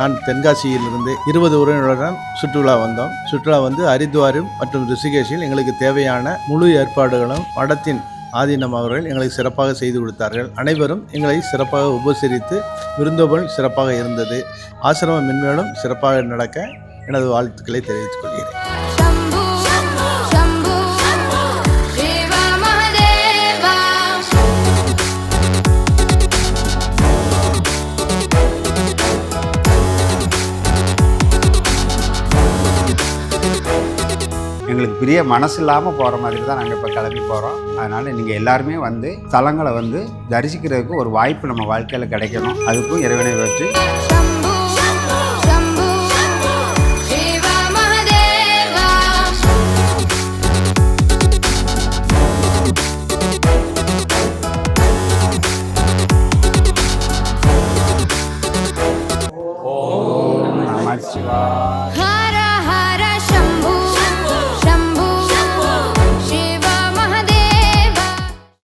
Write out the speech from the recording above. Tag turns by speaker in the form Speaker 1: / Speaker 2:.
Speaker 1: நான் தென்காசியிலிருந்து 20 உறவினருடன் சுற்றுலா வந்தோம். சுற்றுலா வந்து ஹரித்வாரும் மற்றும் ரிஷிகேஷில் எங்களுக்கு தேவையான முழு ஏற்பாடுகளும் மடத்தின் ஆதீனம் அவர்கள் எங்களுக்கு சிறப்பாக செய்து கொடுத்தார்கள். அனைவரும் எங்களை சிறப்பாக உபசரித்து விருந்தோம்பல் சிறப்பாக இருந்தது. ஆசிரமம் மென்மேலும் சிறப்பாக நடக்க எனது வாழ்த்துக்களை தெரிவித்துக் கொள்கிறேன்.
Speaker 2: எங்களுக்கு பெரிய மனசு இல்லாமல் போகிற மாதிரி தான் நாங்கள் இப்போ கிளம்பி போகிறோம். அதனால் நீங்கள் எல்லாருமே வந்து ஸ்தலங்களை வந்து தரிசிக்கிறதுக்கு ஒரு வாய்ப்பு நம்ம வாழ்க்கையில் கிடைக்கணும். அதுக்கும் இறைவனை பற்றி